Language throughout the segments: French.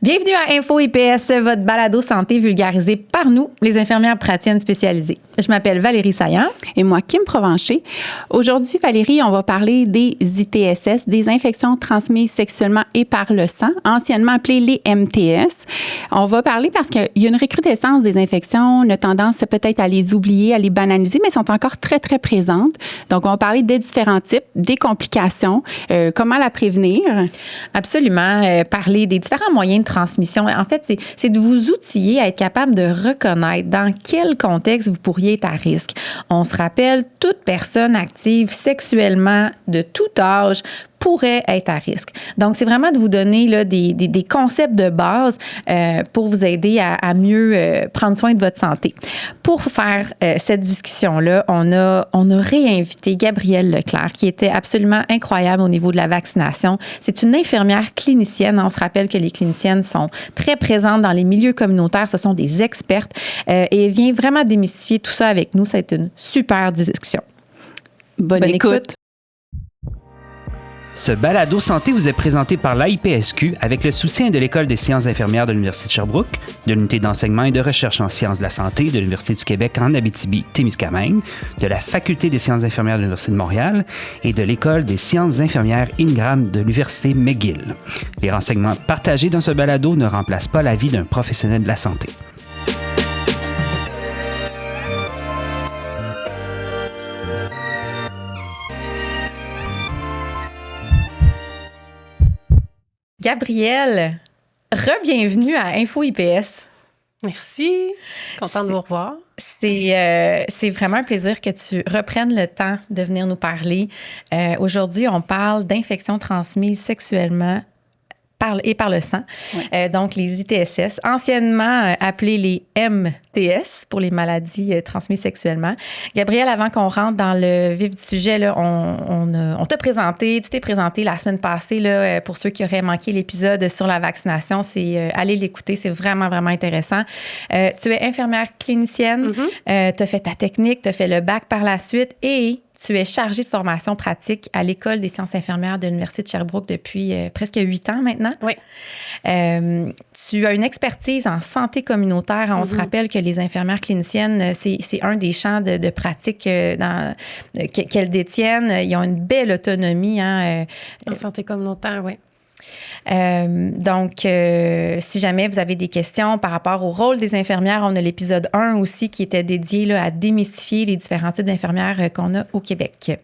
Bienvenue à Info IPS, votre balado santé vulgarisé par nous, les infirmières praticiennes spécialisées. Je m'appelle Valérie Saillant. Et moi, Kim Provencher. Aujourd'hui, Valérie, on va parler des ITSS, des infections transmises sexuellement et par le sang, anciennement appelées les MTS. On va parler parce qu'il y a une recrudescence des infections, on a tendance peut-être à les oublier, à les banaliser, mais sont encore très, très présentes. Donc, on va parler des différents types, des complications, comment la prévenir. Absolument. Parler des différents moyens de transmission. En fait, c'est de vous outiller à être capable de reconnaître dans quel contexte vous pourriez être à risque. On se rappelle, toute personne active sexuellement de tout âge pourrait être à risque. Donc, c'est vraiment de vous donner là, des concepts de base pour vous aider à mieux prendre soin de votre santé. Pour faire cette discussion-là, on a réinvité Gabrielle Leclerc, qui était absolument incroyable au niveau de la vaccination. C'est une infirmière clinicienne. On se rappelle que les cliniciennes sont très présentes dans les milieux communautaires. Ce sont des expertes et elle vient vraiment démystifier tout ça avec nous. Ça a été une super discussion. Bonne écoute. Ce balado santé vous est présenté par l'AIPSQ avec le soutien de l'École des sciences infirmières de l'Université de Sherbrooke, de l'Unité d'enseignement et de recherche en sciences de la santé de l'Université du Québec en Abitibi-Témiscamingue, de la Faculté des sciences infirmières de l'Université de Montréal et de l'École des sciences infirmières Ingram de l'Université McGill. Les renseignements partagés dans ce balado ne remplacent pas l'avis d'un professionnel de la santé. Gabrielle, re-bienvenue à Info IPS. Merci. Contente de vous revoir. C'est vraiment un plaisir que tu reprennes le temps de venir nous parler. Aujourd'hui, on parle d'infections transmises sexuellement par le sang. Ouais. Donc, les ITSS, anciennement appelés les MTS pour les maladies transmises sexuellement. Gabrielle, avant qu'on rentre dans le vif du sujet, là, on t'a présenté, tu t'es présenté la semaine passée, là, pour ceux qui auraient manqué l'épisode sur la vaccination, c'est allez l'écouter, c'est vraiment, vraiment intéressant. Tu es infirmière clinicienne, tu as fait ta technique, tu as fait le bac par la suite et tu es chargée de formation pratique à l'École des sciences infirmières de l'Université de Sherbrooke depuis presque 8 ans maintenant. Oui. Tu as une expertise en santé communautaire. On se rappelle que les infirmières cliniciennes, c'est un des champs de pratique qu'elles détiennent. Ils ont une belle autonomie. En santé communautaire, oui. Donc, si jamais vous avez des questions par rapport au rôle des infirmières, on a l'épisode 1 aussi qui était dédié là, à démystifier les différents types d'infirmières qu'on a au Québec.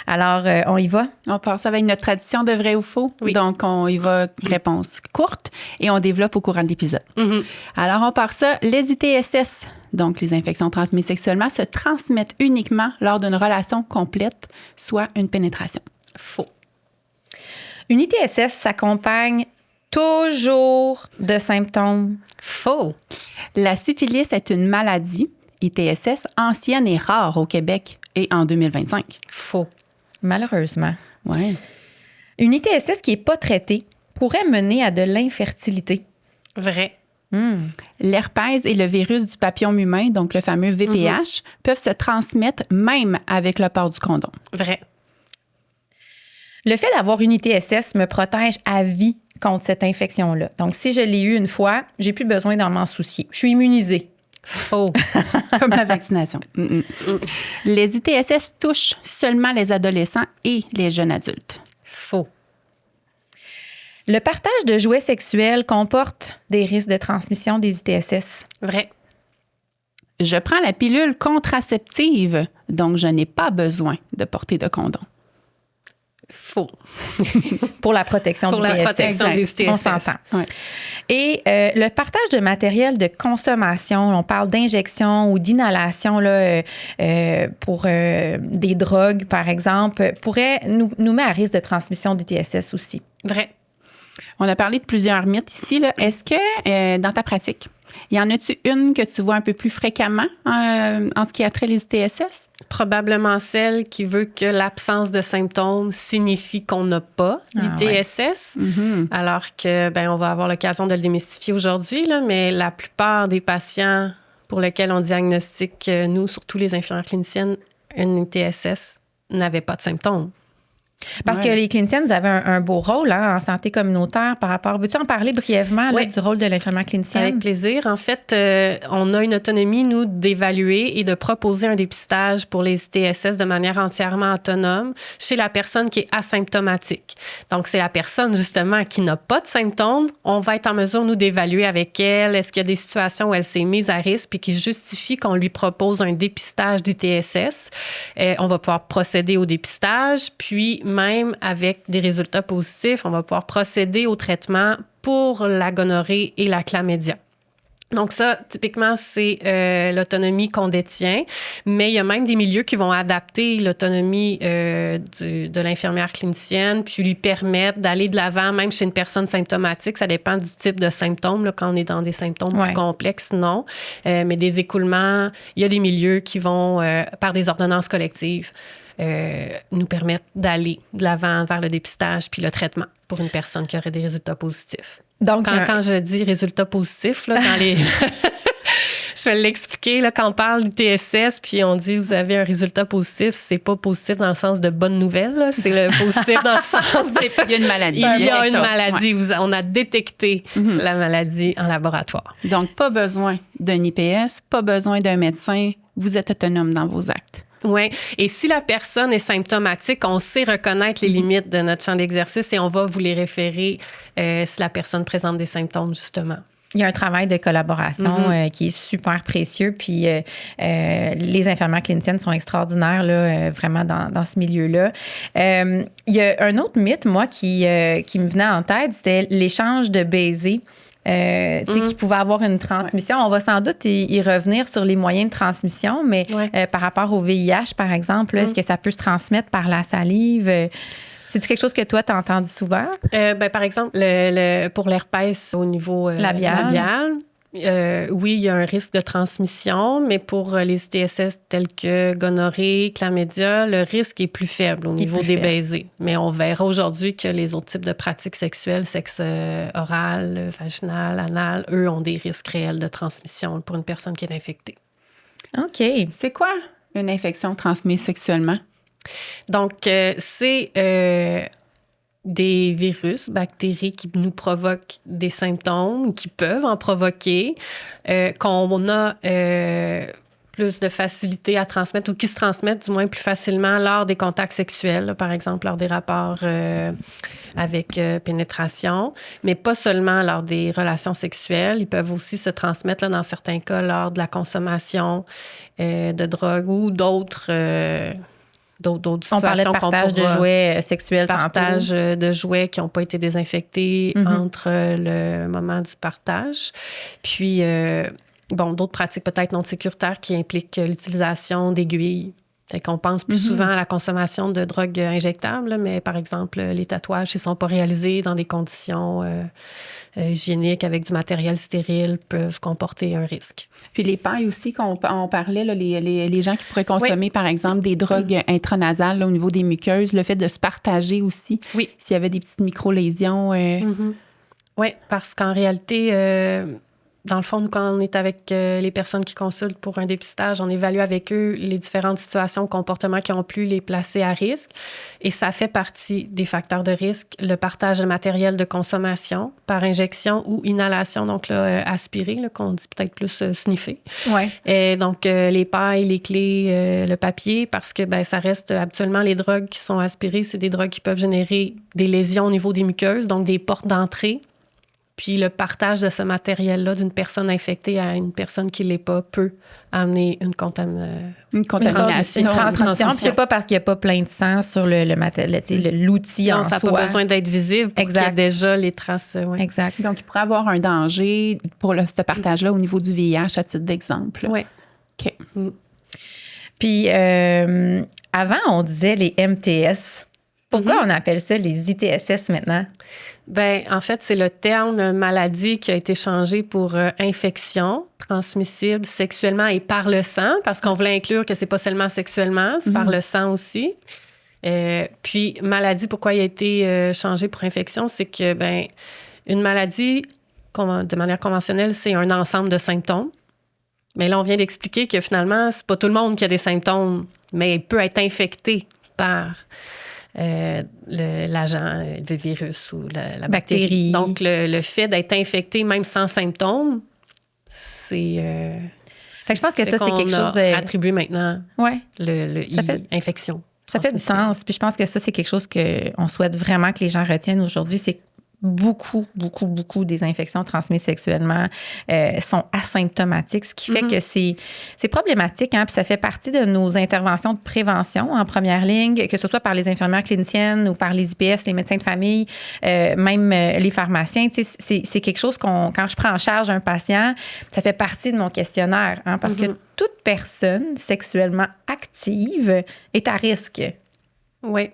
Alors, on y va? On passe avec notre tradition de vrai ou faux. Oui. Donc, on y va réponse courte et on développe au courant de l'épisode. Alors, on part ça. Les ITSS, donc les infections transmises sexuellement, se transmettent uniquement lors d'une relation complète, soit une pénétration. Faux. Une ITSS s'accompagne toujours de symptômes. Faux. La syphilis est une maladie, ITSS, ancienne et rare au Québec et en 2025. Faux. Malheureusement. Ouais. Une ITSS qui n'est pas traitée pourrait mener à de l'infertilité. Vrai. L'herpès et le virus du papillome humain, donc le fameux VPH, peuvent se transmettre même avec le port du condom. Vrai. Le fait d'avoir une ITSS me protège à vie contre cette infection-là. Donc, si je l'ai eu une fois, j'ai plus besoin d'en m'en soucier. Je suis immunisée. Faux. Comme la vaccination. Les ITSS touchent seulement les adolescents et les jeunes adultes. Faux. Le partage de jouets sexuels comporte des risques de transmission des ITSS. Vrai. Je prends la pilule contraceptive, donc je n'ai pas besoin de porter de condom. Faux. Pour la protection Pour la protection des ITSS. On s'entend. Ouais. Et le partage de matériel de consommation, on parle d'injection ou d'inhalation là, pour des drogues, par exemple, pourrait nous mettre à risque de transmission d'ITSS aussi. Vrai. On a parlé de plusieurs mythes ici. Là. Est-ce que dans ta pratique, y en a-tu une que tu vois un peu plus fréquemment en ce qui a trait les ITSS? Probablement celle qui veut que l'absence de symptômes signifie qu'on n'a pas l'ITSS. Ouais. Alors que, on va avoir l'occasion de le démystifier aujourd'hui, là, mais la plupart des patients pour lesquels on diagnostique, nous, surtout les infirmières cliniciennes, une ITSS, n'avaient pas de symptômes. Parce que les cliniciennes, vous avez un beau rôle en santé communautaire par rapport... Veux-tu en parler brièvement là, du rôle de l'infirmière clinicienne? Avec plaisir. En fait, on a une autonomie, nous, d'évaluer et de proposer un dépistage pour les ITSS de manière entièrement autonome chez la personne qui est asymptomatique. Donc, c'est la personne, justement, qui n'a pas de symptômes. On va être en mesure, nous, d'évaluer avec elle est-ce qu'il y a des situations où elle s'est mise à risque puis qui justifie qu'on lui propose un dépistage d'ITSS. On va pouvoir procéder au dépistage, puis même avec des résultats positifs, on va pouvoir procéder au traitement pour la gonorrhée et la chlamydia. Donc ça, typiquement, c'est l'autonomie qu'on détient, mais il y a même des milieux qui vont adapter l'autonomie de l'infirmière clinicienne, puis lui permettre d'aller de l'avant, même chez une personne symptomatique. Ça dépend du type de symptômes. Là, quand on est dans des symptômes plus complexes, non. Mais des écoulements, il y a des milieux qui vont, par des ordonnances collectives, nous permettre d'aller de l'avant vers le dépistage puis le traitement pour une personne qui aurait des résultats positifs. Donc, quand je dis résultats positifs, là, dans les... je vais l'expliquer, là, quand on parle d'ITSS, puis on dit vous avez un résultat positif, c'est pas positif dans le sens de bonne nouvelle, là, c'est le positif dans le sens de... Il y a une maladie. Il y a une maladie. Ouais. On a détecté la maladie en laboratoire. Donc, pas besoin d'un IPS, pas besoin d'un médecin. Vous êtes autonome dans vos actes. Oui. Et si la personne est symptomatique, on sait reconnaître les limites de notre champ d'exercice et on va vous les référer si la personne présente des symptômes, justement. Il y a un travail de collaboration qui est super précieux. Puis les infirmières cliniciennes sont extraordinaires, là, vraiment, dans ce milieu-là. Il y a un autre mythe, moi, qui me venait en tête, c'était l'échange de baisers. Qui pouvait avoir une transmission. On va sans doute y revenir sur les moyens de transmission, mais par rapport au VIH, par exemple, est-ce que ça peut se transmettre par la salive? C'est-tu quelque chose que toi, tu as entendu souvent? Par exemple, pour l'herpès au niveau labial. Oui, il y a un risque de transmission, mais pour les ITSS tels que gonorrhée, chlamydia, le risque est plus faible au niveau des baisers. Mais on verra aujourd'hui que les autres types de pratiques sexuelles, sexe oral, vaginal, anal, eux ont des risques réels de transmission pour une personne qui est infectée. OK. C'est quoi une infection transmise sexuellement? Donc, c'est... des virus, bactéries qui nous provoquent des symptômes, qui peuvent en provoquer, qu'on a plus de facilité à transmettre ou qui se transmettent du moins plus facilement lors des contacts sexuels, là, par exemple lors des rapports avec pénétration, mais pas seulement lors des relations sexuelles. Ils peuvent aussi se transmettre, là, dans certains cas, lors de la consommation de drogue ou d'autres situations. On parlait de partage de jouets sexuels. Partage de jouets qui n'ont pas été désinfectés entre le moment du partage. Puis, d'autres pratiques peut-être non sécuritaires qui impliquent l'utilisation d'aiguilles. Fait qu'on pense plus souvent à la consommation de drogues injectables, mais par exemple, les tatouages, s'ils ne sont pas réalisés dans des conditions hygiéniques avec du matériel stérile, peuvent comporter un risque. Puis les pailles aussi, qu'on parlait, là, les gens qui pourraient consommer, par exemple, des drogues intranasales là, au niveau des muqueuses, le fait de se partager aussi, s'il y avait des petites micro-lésions. Oui, parce qu'en réalité... Dans le fond, nous, quand on est avec les personnes qui consultent pour un dépistage, on évalue avec eux les différentes situations, comportements qui ont pu les placer à risque. Et ça fait partie des facteurs de risque, le partage de matériel de consommation par injection ou inhalation, donc là, aspiré, là, qu'on dit peut-être plus sniffer. Ouais. Et donc, les pailles, les clés, le papier, parce que ça reste habituellement les drogues qui sont aspirées, c'est des drogues qui peuvent générer des lésions au niveau des muqueuses, donc des portes d'entrée. Puis le partage de ce matériel-là d'une personne infectée à une personne qui ne l'est pas peut amener une contamination. Une transmission. Puis c'est pas parce qu'il n'y a pas plein de sang sur le matériel, l'outil en soi. Non, ça n'a pas besoin d'être visible pour qu'il y ait déjà les traces. Ouais. Exact. Donc, il pourrait y avoir un danger pour ce partage-là au niveau du VIH, à titre d'exemple. Oui. OK. Puis avant, on disait les MTS. Pourquoi on appelle ça les ITSS maintenant? En fait, c'est le terme maladie qui a été changé pour infection transmissible sexuellement et par le sang, parce qu'on voulait inclure que c'est pas seulement sexuellement, c'est par le sang aussi. Puis maladie, pourquoi il a été changé pour infection, c'est que une maladie, de manière conventionnelle, c'est un ensemble de symptômes. Mais là, on vient d'expliquer que finalement, c'est pas tout le monde qui a des symptômes, mais il peut être infecté par l'agent, le virus ou la bactérie. Donc, le fait d'être infecté, même sans symptômes, c'est... Fait que je pense que ça, c'est quelque chose... attribué maintenant infection. Ça fait du sens. Puis je pense que ça, c'est quelque chose qu'on souhaite vraiment que les gens retiennent aujourd'hui, c'est beaucoup des infections transmises sexuellement sont asymptomatiques, ce qui fait que c'est problématique, hein, puis ça fait partie de nos interventions de prévention en première ligne, que ce soit par les infirmières cliniciennes ou par les IPS, les médecins de famille, même les pharmaciens. C'est quelque chose quand je prends en charge un patient, ça fait partie de mon questionnaire, hein, parce que toute personne sexuellement active est à risque. Oui.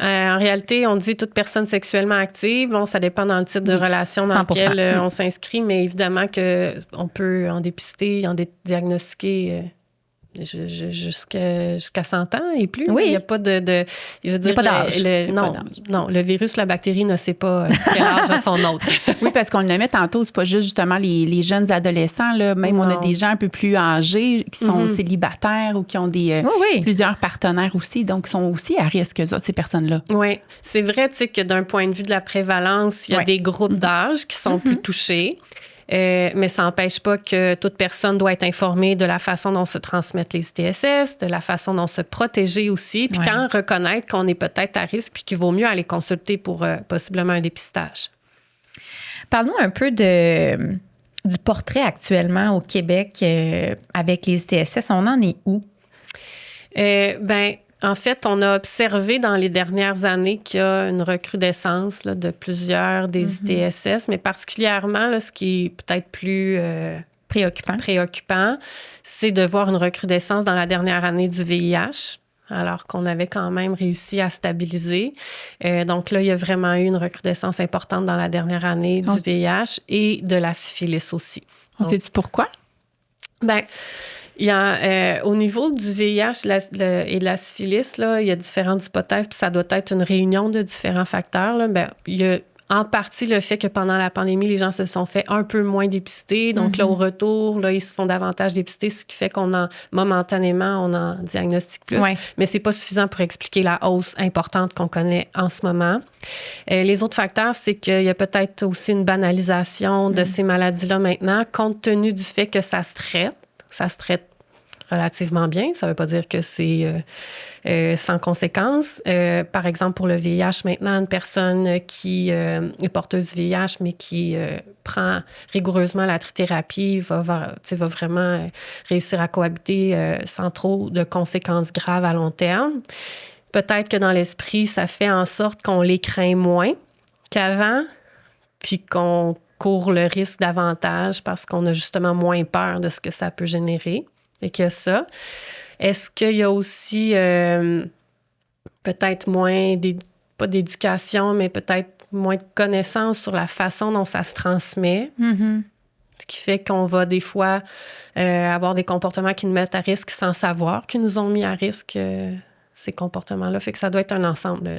En réalité, on dit toute personne sexuellement active. Bon, ça dépend dans le type de relation dans 100%. Lequel on s'inscrit, mais évidemment qu'on peut en dépister, en diagnostiquer jusqu'à 100 ans et plus. Oui. Il n'y a pas de je veux dire, pas d'âge. Non, le virus, la bactérie ne sait pas quel âge a son hôte. Oui, parce qu'on le met tantôt, c'est pas juste justement les jeunes adolescents, là. Même on a des gens un peu plus âgés qui sont célibataires ou qui ont plusieurs partenaires aussi, donc ils sont aussi à risque, ces personnes-là. Oui, c'est vrai, tu sais, que d'un point de vue de la prévalence, il y a des groupes d'âge qui sont plus touchés. Mais ça n'empêche pas que toute personne doit être informée de la façon dont se transmettent les ITSS, de la façon dont se protéger aussi, puis quand reconnaître qu'on est peut-être à risque, puis qu'il vaut mieux aller consulter pour possiblement un dépistage. Parle-nous un peu du portrait actuellement au Québec avec les ITSS. On en est où? En fait, on a observé dans les dernières années qu'il y a une recrudescence là, de plusieurs des ITSS, mais particulièrement, là, ce qui est peut-être plus préoccupant, c'est de voir une recrudescence dans la dernière année du VIH, alors qu'on avait quand même réussi à stabiliser. Donc là, il y a vraiment eu une recrudescence importante dans la dernière année du VIH et de la syphilis aussi. On sait-tu pourquoi? Il y a, au niveau du VIH et de la syphilis, là, il y a différentes hypothèses, puis ça doit être une réunion de différents facteurs. Là. Il y a en partie le fait que pendant la pandémie, les gens se sont fait un peu moins dépister. Donc là, au retour, là, ils se font davantage dépister, ce qui fait momentanément, on en diagnostique plus. Ouais. Mais c'est pas suffisant pour expliquer la hausse importante qu'on connaît en ce moment. Les autres facteurs, c'est qu'il y a peut-être aussi une banalisation de ces maladies-là maintenant, compte tenu du fait que ça se traite. Ça se traite relativement bien. Ça ne veut pas dire que c'est sans conséquences. Par exemple, pour le VIH, maintenant, une personne qui est porteuse du VIH, mais qui prend rigoureusement la trithérapie, va vraiment réussir à cohabiter sans trop de conséquences graves à long terme. Peut-être que dans l'esprit, ça fait en sorte qu'on les craint moins qu'avant, puis qu'on court le risque davantage parce qu'on a justement moins peur de ce que ça peut générer. Et que ça. Est-ce qu'il y a aussi peut-être moins, pas d'éducation, mais peut-être moins de connaissances sur la façon dont ça se transmet, ce qui fait qu'on va des fois avoir des comportements qui nous mettent à risque sans savoir qu'ils nous ont mis à risque ces comportements-là. Fait que ça doit être un ensemble.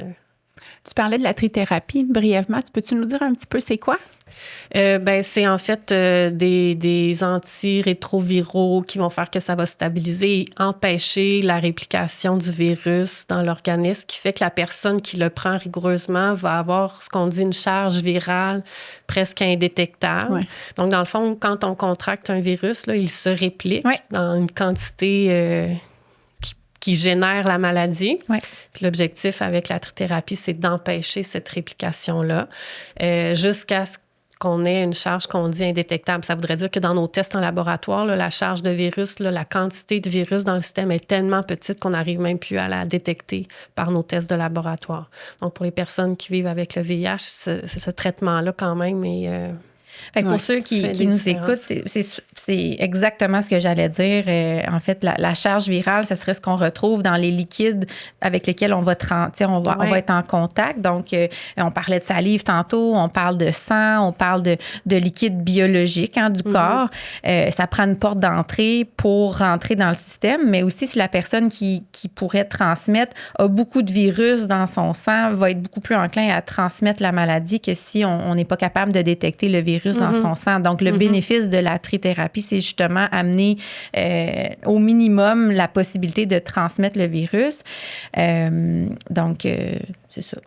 Tu parlais de la trithérapie brièvement. Peux-tu nous dire un petit peu c'est quoi? C'est en fait des antirétroviraux qui vont faire que ça va stabiliser et empêcher la réplication du virus dans l'organisme, qui fait que la personne qui le prend rigoureusement va avoir ce qu'on dit une charge virale presque indétectable. Ouais. Donc, dans le fond, quand on contracte un virus, là, il se réplique dans une quantité qui génère la maladie. Ouais. Puis l'objectif avec la trithérapie, c'est d'empêcher cette réplication-là jusqu'à ce qu'on ait une charge qu'on dit indétectable. Ça voudrait dire que dans nos tests en laboratoire, là, la charge de virus, là, la quantité de virus dans le système est tellement petite qu'on n'arrive même plus à la détecter par nos tests de laboratoire. Donc, pour les personnes qui vivent avec le VIH, ce traitement-là, quand même, est... Fait que pour ceux qui nous écoutent, c'est exactement ce que j'allais dire. En fait, la charge virale, ce serait ce qu'on retrouve dans les liquides avec lesquels on va être en contact. Donc, on parlait de salive tantôt, on parle de sang, on parle de liquide biologique du corps. Ça prend une porte d'entrée pour rentrer dans le système, mais aussi si la personne qui pourrait transmettre a beaucoup de virus dans son sang, va être beaucoup plus enclin à transmettre la maladie que si on n'est pas capable de détecter le virus virus dans son sang. Donc, le bénéfice de la trithérapie, c'est justement amener au minimum la possibilité de transmettre le virus. Donc, c'est ça.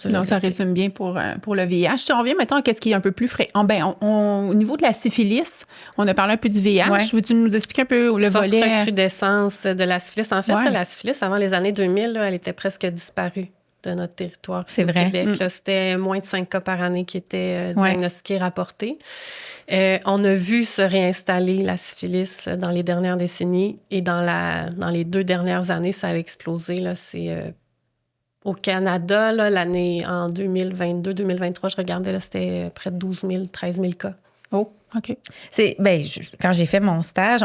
Non, ça résume bien pour le VIH. Si on revient maintenant à ce qui est un peu plus frais. Au niveau de la syphilis, on a parlé un peu du VIH. Ouais. Veux-tu nous expliquer un peu le volet? Forte recrudescence de la syphilis. En fait, là, la syphilis, avant les années 2000, là, elle était presque disparue de notre territoire ici au Québec. Là, c'était moins de 5 cas par année qui étaient diagnostiqués, rapportés. On a vu se réinstaller la syphilis dans les dernières décennies et dans les 2 dernières années, ça a explosé. Là, c'est... Au Canada, là, l'année en 2022-2023, je regardais, là, c'était près de 12 000, 13 000 cas. Oh, OK. Quand j'ai fait mon stage,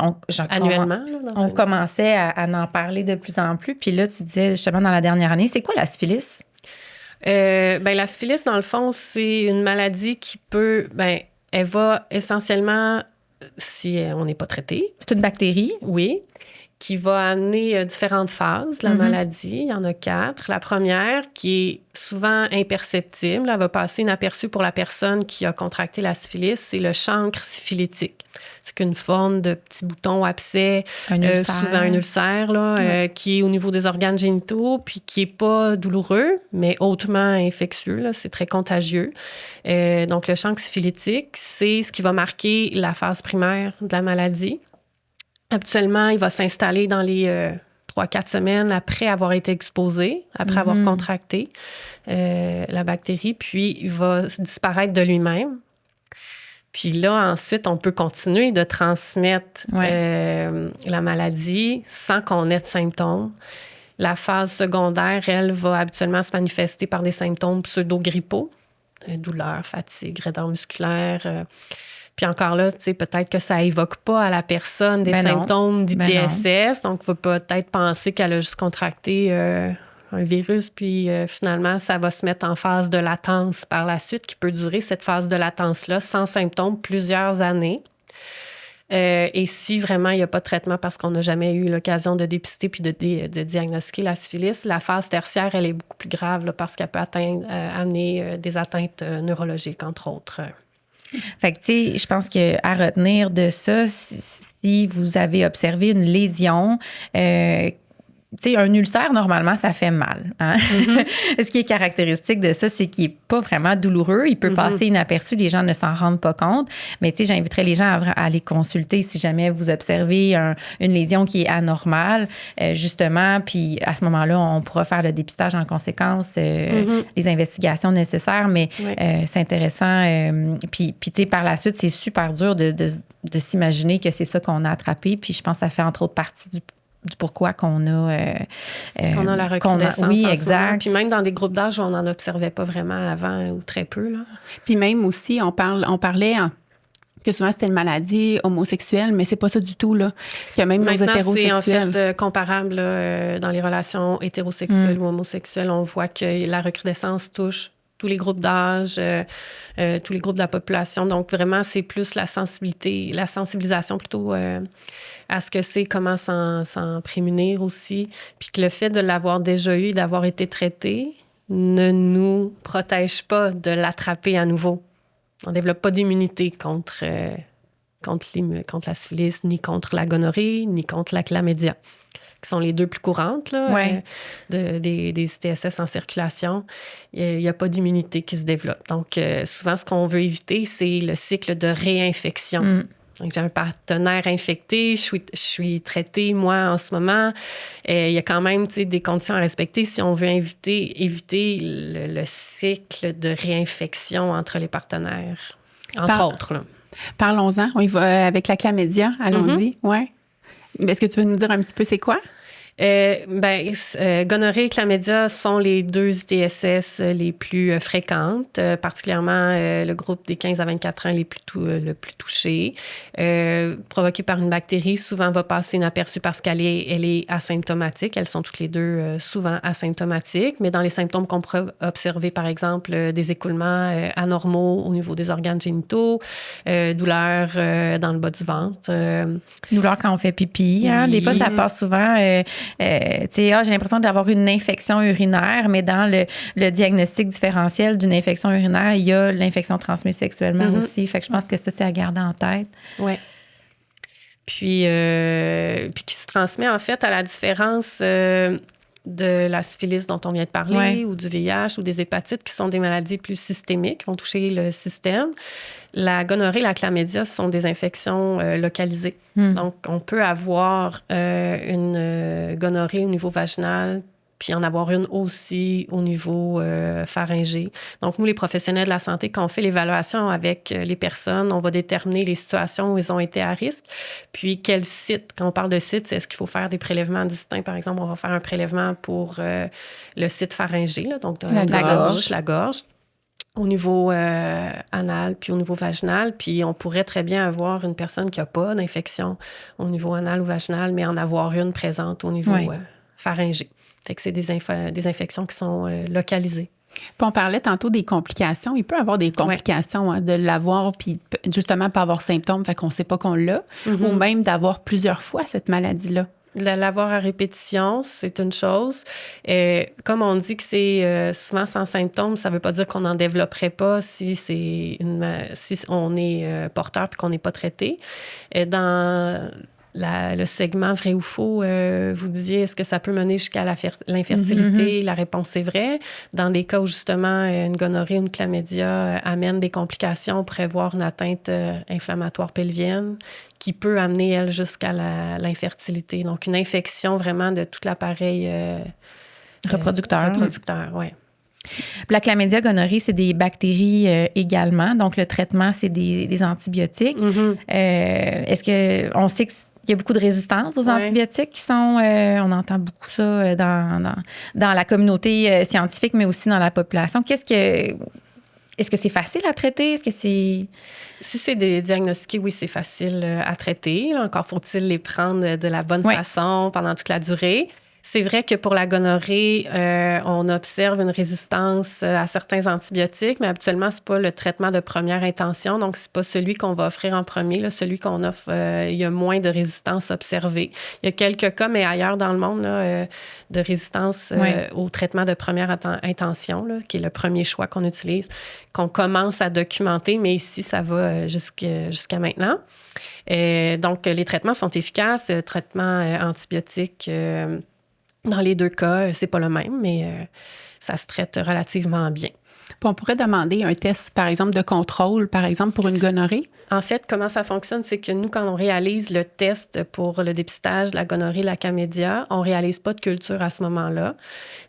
annuellement, on commençait à en parler de plus en plus. Puis là, tu disais justement dans la dernière année, c'est quoi la syphilis? La syphilis, dans le fond, c'est une maladie qui peut... elle va essentiellement, si on n'est pas traité... C'est une bactérie? Oui. Qui va amener différentes phases de la maladie. Il y en a 4. La première, qui est souvent imperceptible, elle va passer inaperçue pour la personne qui a contracté la syphilis, c'est le chancre syphilitique. C'est qu'une forme de petit bouton abcès, souvent un ulcère, là, qui est au niveau des organes génitaux, puis qui n'est pas douloureux, mais hautement infectieux. Là, c'est très contagieux. Donc, le chancre syphilitique, c'est ce qui va marquer la phase primaire de la maladie. Habituellement, il va s'installer dans les 3-4 semaines après avoir été exposé, après avoir contracté la bactérie, puis il va disparaître de lui-même. Puis là, ensuite, on peut continuer de transmettre la maladie sans qu'on ait de symptômes. La phase secondaire, elle, va habituellement se manifester par des symptômes pseudo-grippaux, douleur, fatigue, raideur musculaire. Puis encore là, tu sais, peut-être que ça évoque pas à la personne des symptômes d'ITSS. Donc, on va peut-être penser qu'elle a juste contracté un virus. Puis finalement, ça va se mettre en phase de latence par la suite, qui peut durer cette phase de latence-là sans symptômes plusieurs années. Et si vraiment il n'y a pas de traitement parce qu'on n'a jamais eu l'occasion de dépister puis de diagnostiquer la syphilis, la phase tertiaire, elle est beaucoup plus grave là, parce qu'elle peut amener des atteintes neurologiques, entre autres. Fait que, tu sais, je pense qu'à retenir de ça, si vous avez observé une lésion, tu sais, un ulcère, normalement, ça fait mal. Hein? Ce qui est caractéristique de ça, c'est qu'il n'est pas vraiment douloureux. Il peut passer inaperçu, les gens ne s'en rendent pas compte. Mais tu sais, j'inviterais les gens à aller consulter si jamais vous observez une lésion qui est anormale, justement. Puis à ce moment-là, on pourra faire le dépistage en conséquence, les investigations nécessaires. Mais c'est intéressant. Puis tu sais, par la suite, c'est super dur de s'imaginer que c'est ça qu'on a attrapé. Puis je pense que ça fait entre autres partie du pourquoi qu'on a la recrudescence. Oui, exact. Puis même dans des groupes d'âge où on n'en observait pas vraiment avant ou très peu. Là. Puis même aussi, on parlait que souvent c'était une maladie homosexuelle, mais c'est pas ça du tout, là. Que même nos hétérosexuels. C'est en fait comparable là, dans les relations hétérosexuelles ou homosexuelles. On voit que la recrudescence touche tous les groupes d'âge, tous les groupes de la population. Donc, vraiment, c'est plus la sensibilisation plutôt à ce que c'est, comment s'en prémunir aussi. Puis que le fait de l'avoir déjà eu, d'avoir été traité, ne nous protège pas de l'attraper à nouveau. On ne développe pas d'immunité contre la syphilis, ni contre la gonorrhée, ni contre la chlamydia, qui sont les 2 plus courantes là, des ITSS en circulation. Il n'y a pas d'immunité qui se développe. Donc, souvent, ce qu'on veut éviter, c'est le cycle de réinfection. Donc, j'ai un partenaire infecté, je suis traitée, moi, en ce moment. Il y a quand même des conditions à respecter si on veut éviter le cycle de réinfection entre les partenaires, entre autres. Là. Parlons-en. On y va avec la chlamydia. Allons-y. Ouais. Est-ce que tu veux nous dire un petit peu c'est quoi? Gonorrhée et chlamydia sont les 2 ITSS les plus fréquentes, particulièrement le groupe des 15 à 24 ans le plus touché. Provoquée par une bactérie, souvent va passer inaperçue parce qu'elle est asymptomatique. Elles sont toutes les 2 souvent asymptomatiques, mais dans les symptômes qu'on pourrait observer, par exemple, des écoulements anormaux au niveau des organes génitaux, douleur dans le bas du ventre. Douleur quand on fait pipi. Hein? Oui. Des fois, ça passe souvent j'ai l'impression d'avoir une infection urinaire, mais dans le diagnostic différentiel d'une infection urinaire, il y a l'infection transmise sexuellement aussi. Fait que je pense que ça, c'est à garder en tête. Oui. Puis qui se transmet, en fait, à la différence de la syphilis dont on vient de parler, ou du VIH ou des hépatites, qui sont des maladies plus systémiques, qui vont toucher le système. La gonorrhée et la chlamydia sont des infections localisées. Donc, on peut avoir une gonorrhée au niveau vaginal, puis en avoir une aussi au niveau pharyngé. Donc, nous, les professionnels de la santé, quand on fait l'évaluation avec les personnes, on va déterminer les situations où ils ont été à risque, puis quel site. Quand on parle de site, est-ce qu'il faut faire des prélèvements distincts? Par exemple, on va faire un prélèvement pour le site pharyngé, là, donc la gorge, au niveau anal, puis au niveau vaginal. Puis on pourrait très bien avoir une personne qui n'a pas d'infection au niveau anal ou vaginal, mais en avoir une présente au niveau pharyngé. Fait que c'est des infections qui sont localisées. Puis on parlait tantôt des complications. Il peut y avoir des complications de l'avoir, puis justement pas avoir symptômes, fait qu'on ne sait pas qu'on l'a, ou même d'avoir plusieurs fois cette maladie-là. L'avoir à répétition, c'est une chose. Comme on dit que c'est souvent sans symptômes, ça ne veut pas dire qu'on n'en développerait pas si on est porteur et qu'on n'est pas traité. Dans le segment vrai ou faux, vous disiez, est-ce que ça peut mener jusqu'à l'infertilité? La réponse est vraie. Dans des cas où, justement, une gonorrhée ou une chlamydia amène des complications, on pourrait voir une atteinte inflammatoire pelvienne qui peut amener, elle, jusqu'à l'infertilité. Donc, une infection vraiment de tout l'appareil reproducteur, oui. La chlamydia, gonorrhée, c'est des bactéries également. Donc, le traitement, c'est des antibiotiques. Est-ce qu'on sait qu'il y a beaucoup de résistance aux antibiotiques qui sont... on entend beaucoup ça dans la communauté scientifique, mais aussi dans la population. Est-ce que c'est facile à traiter? Est-ce que c'est... Si c'est des diagnostiqués, oui, c'est facile à traiter. Là, encore faut-il les prendre de la bonne façon pendant toute la durée. C'est vrai que pour la gonorrhée, on observe une résistance à certains antibiotiques, mais habituellement, c'est pas le traitement de première intention. Donc, c'est pas celui qu'on va offrir en premier. Là, celui qu'on offre, il y a moins de résistance observée. Il y a quelques cas, mais ailleurs dans le monde, là, de résistance au traitement de première intention, là, qui est le premier choix qu'on utilise, qu'on commence à documenter, mais ici, ça va jusqu'à maintenant. Donc, les traitements sont efficaces. Le traitement antibiotique... dans les deux cas, c'est pas le même, mais ça se traite relativement bien. Puis on pourrait demander un test, par exemple, de contrôle, par exemple, pour une gonorrhée? En fait, comment ça fonctionne, c'est que nous, quand on réalise le test pour le dépistage de la gonorrhée, la chlamydia, on ne réalise pas de culture à ce moment-là.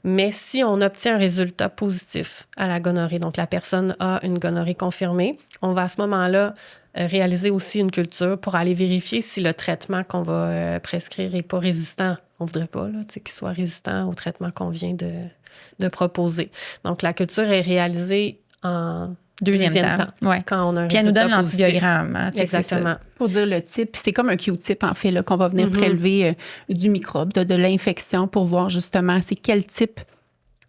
Mais si on obtient un résultat positif à la gonorrhée, donc la personne a une gonorrhée confirmée, on va à ce moment-là réaliser aussi une culture pour aller vérifier si le traitement qu'on va prescrire n'est pas résistant. On ne voudrait pas qu'il soit résistant au traitement qu'on vient de proposer. Donc, la culture est réalisée en deuxième temps. Quand on a un Puis elle nous donne positif. l'antibiogramme. Hein, exactement. Pour dire le type, c'est comme un Q-tip, en fait, là, qu'on va venir prélever du microbe, de l'infection pour voir justement c'est quel type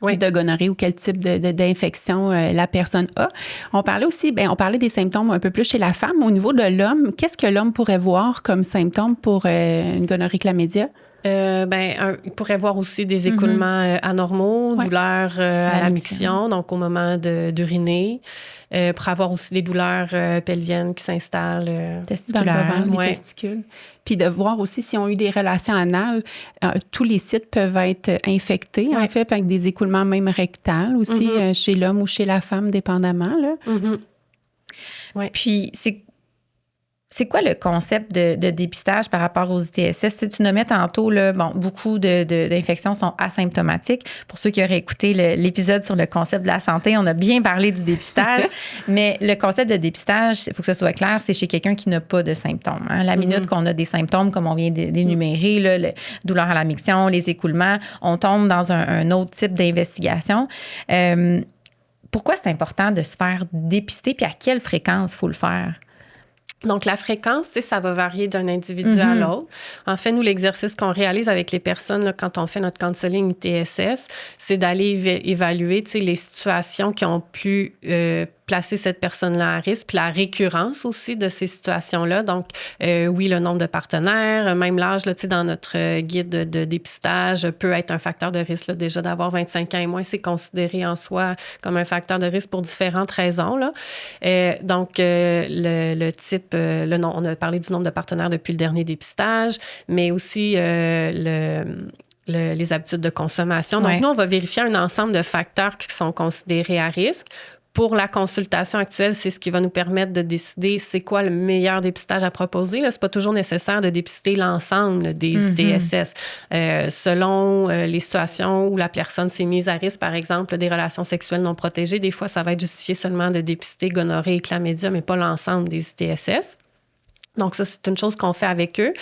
de gonorrhée ou quel type d'infection la personne a. On parlait aussi, on parlait des symptômes un peu plus chez la femme. Au niveau de l'homme, qu'est-ce que l'homme pourrait voir comme symptômes pour une gonorrhée chlamydia? Il pourrait voir aussi des écoulements anormaux, douleurs à la miction, donc au moment d'uriner. Pour avoir aussi des douleurs pelviennes qui s'installent. Testiculaires. Les testicules. Puis de voir aussi s'ils ont eu des relations anales. Tous les sites peuvent être infectés, en fait, avec des écoulements même rectales aussi, chez l'homme ou chez la femme, dépendamment. Là. Puis, c'est quoi le concept de dépistage par rapport aux ITSS? Si tu nommais tantôt, là, beaucoup d'infections sont asymptomatiques. Pour ceux qui auraient écouté l'épisode sur le concept de la santé, on a bien parlé du dépistage. Mais le concept de dépistage, il faut que ce soit clair, c'est chez quelqu'un qui n'a pas de symptômes. Hein. La minute qu'on a des symptômes, comme on vient d'énumérer, là, douleur à la miction, les écoulements, on tombe dans un autre type d'investigation. Pourquoi c'est important de se faire dépister, puis à quelle fréquence il faut le faire? Donc, la fréquence, ça va varier d'un individu à l'autre. En fait, nous, l'exercice qu'on réalise avec les personnes là, quand on fait notre counseling ITSS, c'est d'aller évaluer les situations qui ont pu placer cette personne-là à risque, puis la récurrence aussi de ces situations-là. Donc, oui, le nombre de partenaires, même l'âge, là, dans notre guide de dépistage peut être un facteur de risque. Là, déjà, d'avoir 25 ans et moins, c'est considéré en soi comme un facteur de risque pour différentes raisons. Là. Donc, le type, on a parlé du nombre de partenaires depuis le dernier dépistage, mais aussi les habitudes de consommation. Donc, nous, on va vérifier un ensemble de facteurs qui sont considérés à risque. Pour la consultation actuelle, c'est ce qui va nous permettre de décider c'est quoi le meilleur dépistage à proposer. Ce n'est pas toujours nécessaire de dépister l'ensemble des ITSS. Selon les situations où la personne s'est mise à risque, par exemple, des relations sexuelles non protégées, des fois, ça va être justifié seulement de dépister gonorrhée et chlamydia, mais pas l'ensemble des ITSS. Donc, ça, c'est une chose qu'on fait avec eux.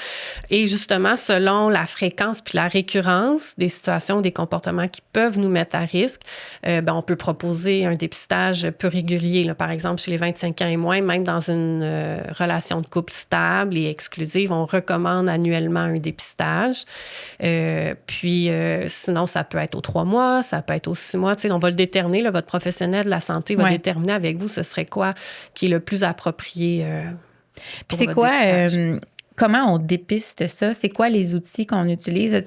Et justement, selon la fréquence puis la récurrence des situations ou des comportements qui peuvent nous mettre à risque, on peut proposer un dépistage peu régulier. Là, par exemple, chez les 25 ans et moins, même dans une relation de couple stable et exclusive, on recommande annuellement un dépistage. Sinon, ça peut être aux 3 mois, ça peut être aux 6 mois. On va le déterminer. Là, votre professionnel de la santé va déterminer avec vous ce serait quoi qui est le plus approprié. Puis c'est quoi, comment on dépiste ça? C'est quoi les outils qu'on utilise?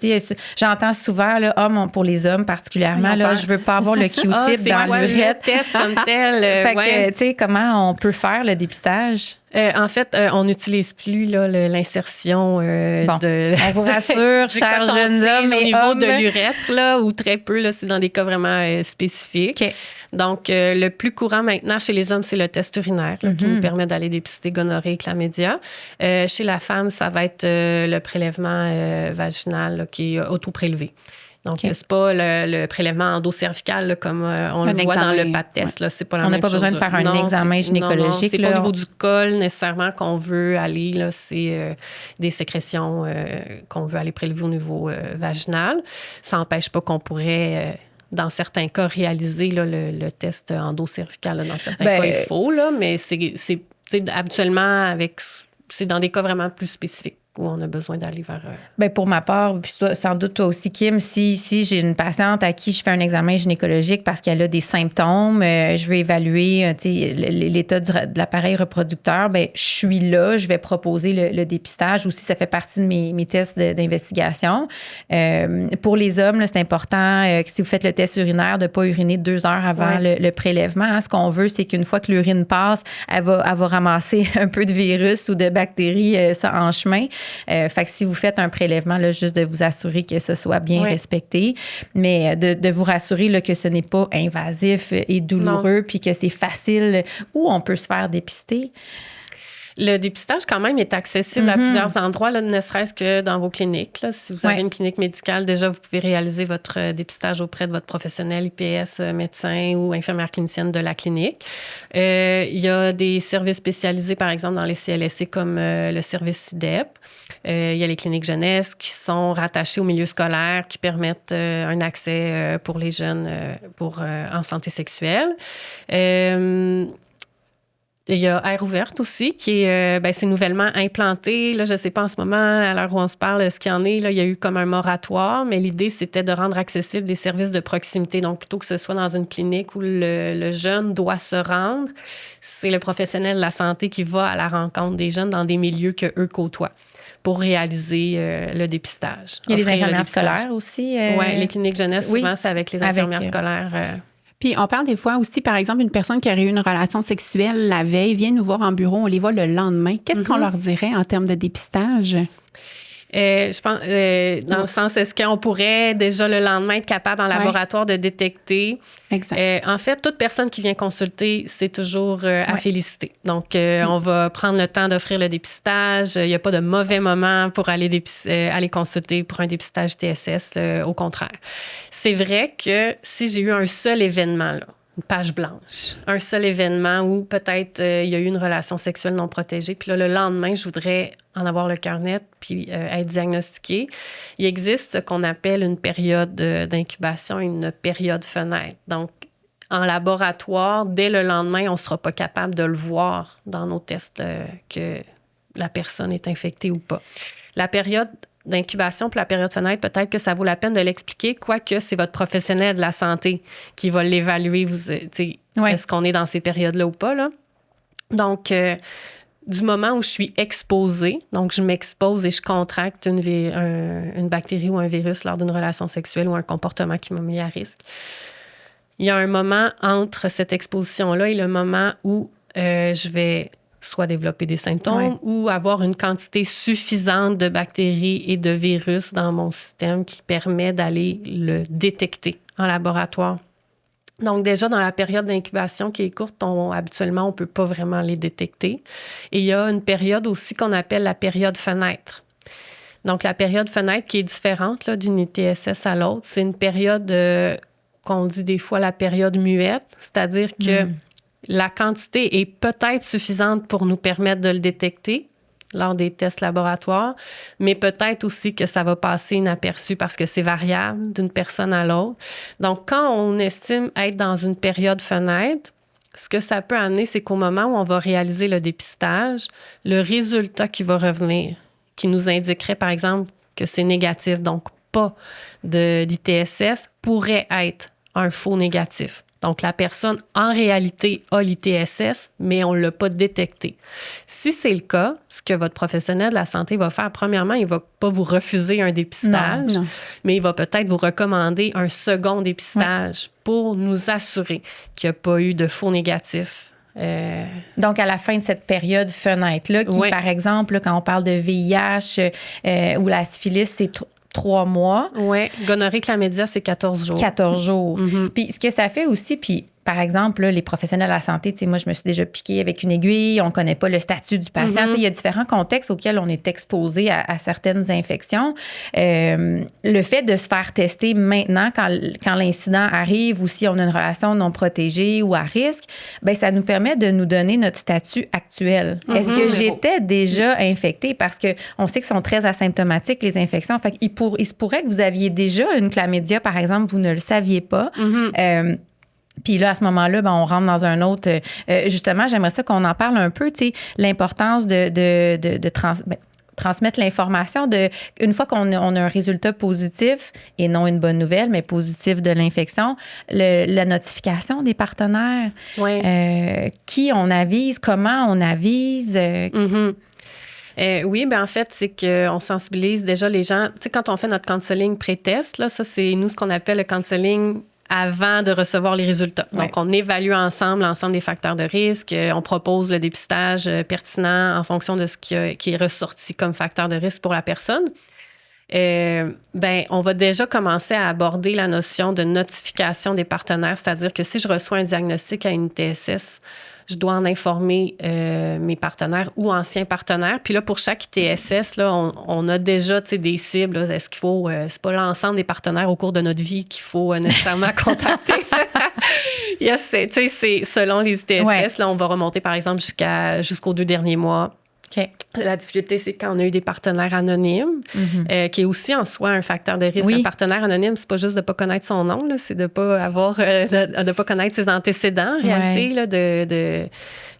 J'entends souvent, là, pour les hommes particulièrement, là, je veux pas avoir le Q-tip dans l'urètre. Le test comme tel. Fait que, tu sais, comment on peut faire le dépistage? En fait, on n'utilise plus là, l'insertion de... On vous rassure, chers jeunes hommes au et niveau hommes. de l'urètre, là, ou très peu, là, c'est dans des cas vraiment spécifiques. Okay. Donc, le plus courant maintenant chez les hommes, c'est le test urinaire là, qui nous permet d'aller dépister gonorrhée et chlamydia. Chez la femme, ça va être le prélèvement vaginal là, qui est auto-prélevé. Donc, c'est pas le prélèvement endocervical là, comme on le voit dans le pap test. Là, c'est pas la on même chose. On n'a pas besoin de faire un examen gynécologique. Non, c'est pas au niveau du col nécessairement qu'on veut aller. Là, c'est des sécrétions qu'on veut aller prélever au niveau vaginal. Ça n'empêche pas qu'on pourrait... dans certains cas, réaliser là, le test endocervical. Là, dans certains cas, il faut, là, mais c'est habituellement, c'est dans des cas vraiment plus spécifiques où on a besoin d'aller vers... Pour ma part, puis sans doute toi aussi, Kim, si j'ai une patiente à qui je fais un examen gynécologique parce qu'elle a des symptômes, je veux évaluer l'état de l'appareil reproducteur, je suis là, je vais proposer le dépistage. Aussi, ça fait partie de mes tests d'investigation. Pour les hommes, là, c'est important que si vous faites le test urinaire, de ne pas uriner 2 heures avant le prélèvement. Hein. Ce qu'on veut, c'est qu'une fois que l'urine passe, elle va ramasser un peu de virus ou de bactéries en chemin. Fait que si vous faites un prélèvement, là, juste de vous assurer que ce soit bien respecté, mais de vous rassurer là, que ce n'est pas invasif et douloureux, puis que c'est facile, où on peut se faire dépister. Le dépistage, quand même, est accessible à plusieurs endroits, là, ne serait-ce que dans vos cliniques. Là. Si vous avez une clinique médicale, déjà, vous pouvez réaliser votre dépistage auprès de votre professionnel IPS, médecin ou infirmière clinicienne de la clinique. Il y a des services spécialisés, par exemple, dans les CLSC, comme le service CIDEP. Il y a les cliniques jeunesse qui sont rattachées au milieu scolaire, qui permettent un accès pour les jeunes en santé sexuelle. Il y a Air ouverte aussi, qui est c'est nouvellement implanté. Là, je ne sais pas en ce moment, à l'heure où on se parle, ce qu'il y en est. Là, il y a eu comme un moratoire, mais l'idée, c'était de rendre accessibles des services de proximité. Donc, plutôt que ce soit dans une clinique où le jeune doit se rendre, c'est le professionnel de la santé qui va à la rencontre des jeunes dans des milieux qu'eux côtoient pour réaliser le dépistage. Il y a les infirmières scolaires aussi. Oui, les cliniques jeunesse, souvent, c'est avec les infirmières scolaires. Puis, on parle des fois aussi, par exemple, une personne qui aurait eu une relation sexuelle la veille vient nous voir en bureau, on les voit le lendemain. Qu'est-ce qu'on leur dirait en termes de dépistage? Je pense, dans le sens, est-ce qu'on pourrait déjà le lendemain être capable en laboratoire de détecter? Exact. En fait, toute personne qui vient consulter, c'est toujours à féliciter. Donc, on va prendre le temps d'offrir le dépistage. Il n'y a pas de mauvais moment pour aller consulter pour un dépistage TSS, au contraire. C'est vrai que si j'ai eu un seul événement, là, une page blanche, un seul événement où peut-être il y a eu une relation sexuelle non protégée, puis là, le lendemain, je voudrais en avoir le cœur net puis être diagnostiqué. Il existe ce qu'on appelle une période d'incubation et une période fenêtre. Donc, en laboratoire, dès le lendemain, on ne sera pas capable de le voir dans nos tests que la personne est infectée ou pas. La période d'incubation puis la période fenêtre, peut-être que ça vaut la peine de l'expliquer, quoique c'est votre professionnel de la santé qui va l'évaluer. Ouais. Est-ce qu'on est dans ces périodes-là ou pas, là? Donc, du moment où je suis exposée, donc je m'expose et je contracte une bactérie ou un virus lors d'une relation sexuelle ou un comportement qui m'a mis à risque, il y a un moment entre cette exposition-là et le moment où je vais soit développer des symptômes ou avoir une quantité suffisante de bactéries et de virus dans mon système qui permet d'aller le détecter en laboratoire. Donc, déjà, dans la période d'incubation qui est courte, habituellement, on ne peut pas vraiment les détecter. Et il y a une période aussi qu'on appelle la période fenêtre. Donc, la période fenêtre qui est différente là, d'une ITSS à l'autre, c'est une période qu'on dit des fois la période muette, c'est-à-dire que la quantité est peut-être suffisante pour nous permettre de le détecter lors des tests laboratoires, mais peut-être aussi que ça va passer inaperçu parce que c'est variable d'une personne à l'autre. Donc, quand on estime être dans une période fenêtre, ce que ça peut amener, c'est qu'au moment où on va réaliser le dépistage, le résultat qui va revenir, qui nous indiquerait, par exemple, que c'est négatif, donc pas d'ITSS, pourrait être un faux négatif. Donc, la personne, en réalité, a l'ITSS, mais on ne l'a pas détecté. Si c'est le cas, ce que votre professionnel de la santé va faire, premièrement, il ne va pas vous refuser un dépistage, mais il va peut-être vous recommander un second dépistage pour nous assurer qu'il n'y a pas eu de faux négatifs. Donc, à la fin de cette période fenêtre-là, qui, par exemple, là, quand on parle de VIH ou la syphilis, c'est 3 mois. Oui. Gonorrhée, chlamydia, c'est 14 jours. 14 jours. Puis ce que ça fait aussi, puis par exemple, là, les professionnels de la santé, tu sais, moi, je me suis déjà piquée avec une aiguille, on ne connaît pas le statut du patient. Tu sais, il y a différents contextes auxquels on est exposé à certaines infections. Le fait de se faire tester maintenant, quand l'incident arrive ou si on a une relation non protégée ou à risque, bien, ça nous permet de nous donner notre statut actuel. Est-ce que j'étais déjà infectée? Parce qu'on sait qu'ils sont très asymptomatiques, les infections. Fait qu'il se pourrait que vous aviez déjà une chlamydia, par exemple, vous ne le saviez pas. Puis là, à ce moment-là, ben, on rentre dans un autre... justement, j'aimerais ça qu'on en parle un peu, tu sais, l'importance de transmettre l'information une fois qu'on a un résultat positif, et non une bonne nouvelle, mais positif de l'infection, la notification des partenaires, qui on avise, comment on avise... oui, bien en fait, c'est qu'on sensibilise déjà les gens. Tu sais, quand on fait notre counseling pré-test, là, ça, c'est nous ce qu'on appelle le counseling avant de recevoir les résultats. Donc, on évalue ensemble l'ensemble des facteurs de risque. On propose le dépistage pertinent en fonction de ce qui est ressorti comme facteur de risque pour la personne. On va déjà commencer à aborder la notion de notification des partenaires, c'est-à-dire que si je reçois un diagnostic à une ITSS, je dois en informer mes partenaires ou anciens partenaires. Puis là, pour chaque ITSS, là, on a déjà des cibles. Là. Est-ce qu'il faut... c'est pas l'ensemble des partenaires au cours de notre vie qu'il faut nécessairement contacter. C'est selon les ITSS, là, on va remonter, par exemple, jusqu'aux 2 derniers mois. Okay. La difficulté, c'est quand on a eu des partenaires anonymes, qui est aussi en soi un facteur de risque. Un partenaire anonyme, c'est pas juste de ne pas connaître son nom, là, c'est de ne pas avoir, de pas connaître ses antécédents, en réalité. Là,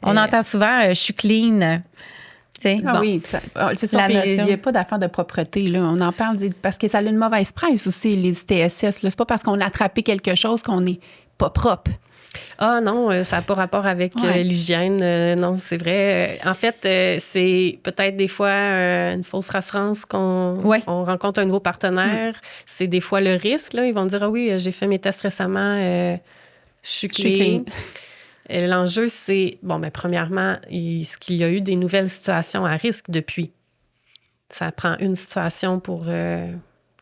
on entend souvent « je suis clean ». Oui, c'est ça. Il n'y a pas d'affaire de propreté. Là. On en parle parce que ça a une mauvaise presse aussi, les ITSS. C'est pas parce qu'on a attrapé quelque chose qu'on n'est pas propre. Ah non, ça n'a pas rapport avec l'hygiène. Non, c'est vrai. En fait, c'est peut-être des fois une fausse rassurance qu'on rencontre un nouveau partenaire. C'est des fois le risque. Là. Ils vont dire, ah oui, j'ai fait mes tests récemment, je suis clean. L'enjeu, c'est, premièrement, est-ce qu'il y a eu des nouvelles situations à risque depuis? Ça prend une situation pour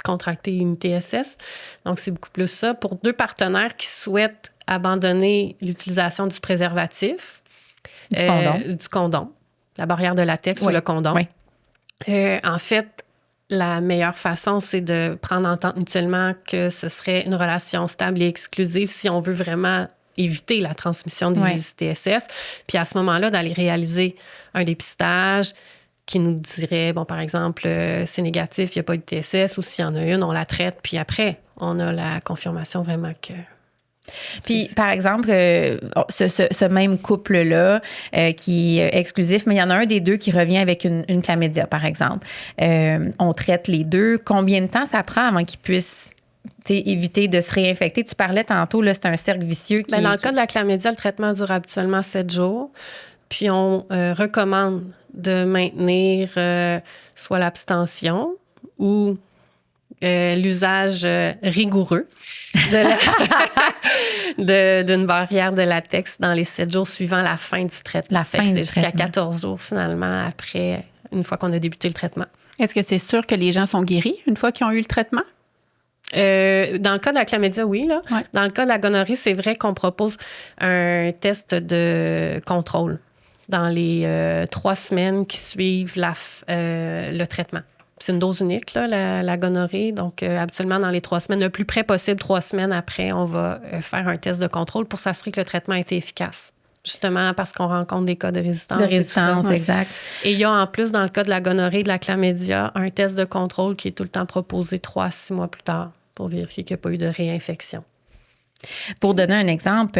contracter une ITSS. Donc, c'est beaucoup plus ça. Pour 2 partenaires qui souhaitent abandonner l'utilisation du préservatif, du condom, la barrière de latex ou le condom. En fait, la meilleure façon, c'est de prendre entente mutuellement que ce serait une relation stable et exclusive si on veut vraiment éviter la transmission des ITSS. Puis à ce moment-là, d'aller réaliser un dépistage qui nous dirait, par exemple, c'est négatif, il n'y a pas de ITSS, ou s'il y en a une, on la traite, puis après, on a la confirmation vraiment que... Puis, par exemple, ce même couple-là qui est exclusif, mais il y en a un des 2 qui revient avec une chlamydia, par exemple. On traite les 2. Combien de temps ça prend avant qu'ils puissent éviter de se réinfecter. Tu parlais tantôt, là, c'est un cercle vicieux. Dans le cas de la chlamydia, le traitement dure habituellement 7 jours. Puis on recommande de maintenir soit l'abstention ou l'usage rigoureux d'une barrière de latex dans les 7 jours suivant la fin du traitement. C'est jusqu'à 14 jours, finalement, après, une fois qu'on a débuté le traitement. Est-ce que c'est sûr que les gens sont guéris une fois qu'ils ont eu le traitement? Dans le cas de la chlamydia, oui. Là. Ouais. Dans le cas de la gonorrhée, c'est vrai qu'on propose un test de contrôle dans les 3 semaines qui suivent le traitement. C'est une dose unique, là, la gonorrhée. Donc, habituellement, dans les 3 semaines, le plus près possible, 3 semaines après, on va faire un test de contrôle pour s'assurer que le traitement a été efficace. Justement, parce qu'on rencontre des cas de résistance. De résistance, exact. Et il y a en plus, dans le cas de la gonorrhée et de la chlamydia, un test de contrôle qui est tout le temps proposé 3 à 6 mois plus tard pour vérifier qu'il n'y a pas eu de réinfection. Pour donner un exemple,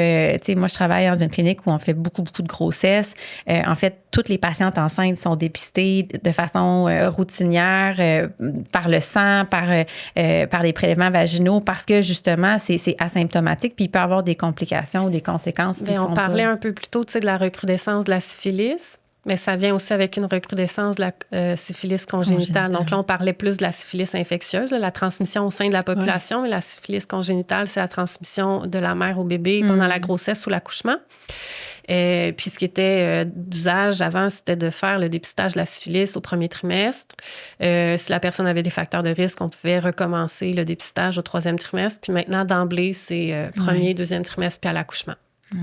moi, je travaille dans une clinique où on fait beaucoup de grossesses. En fait, toutes les patientes enceintes sont dépistées de façon routinière par le sang, par des prélèvements vaginaux, parce que, justement, c'est asymptomatique, puis il peut y avoir des complications ou des conséquences. On parlait un peu plus tôt de la recrudescence de la syphilis. Mais ça vient aussi avec une recrudescence de la syphilis congénitale. Donc là, on parlait plus de la syphilis infectieuse, la transmission au sein de la population, mais la syphilis congénitale, c'est la transmission de la mère au bébé pendant la grossesse ou l'accouchement. Puis ce qui était d'usage avant, c'était de faire le dépistage de la syphilis au premier trimestre. Si la personne avait des facteurs de risque, on pouvait recommencer le dépistage au 3e trimestre. Puis maintenant, d'emblée, c'est premier, 2e trimestre, puis à l'accouchement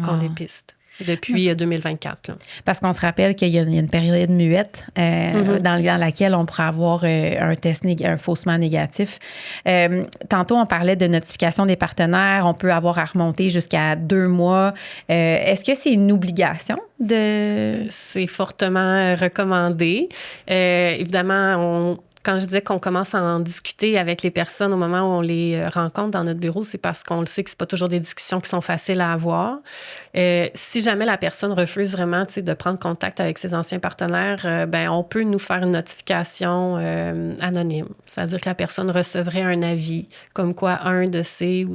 qu'on dépiste. Depuis 2024. Là. Parce qu'on se rappelle qu'il y a une période muette dans laquelle on pourrait avoir un test un faussement négatif. Tantôt, on parlait de notification des partenaires. On peut avoir à remonter jusqu'à 2 mois. Est-ce que c'est une obligation de... C'est fortement recommandé. Évidemment, quand je disais qu'on commence à en discuter avec les personnes au moment où on les rencontre dans notre bureau, c'est parce qu'on le sait que c'est pas toujours des discussions qui sont faciles à avoir. Si jamais la personne refuse vraiment de prendre contact avec ses anciens partenaires, on peut nous faire une notification anonyme. C'est-à-dire que la personne recevrait un avis comme quoi un de ses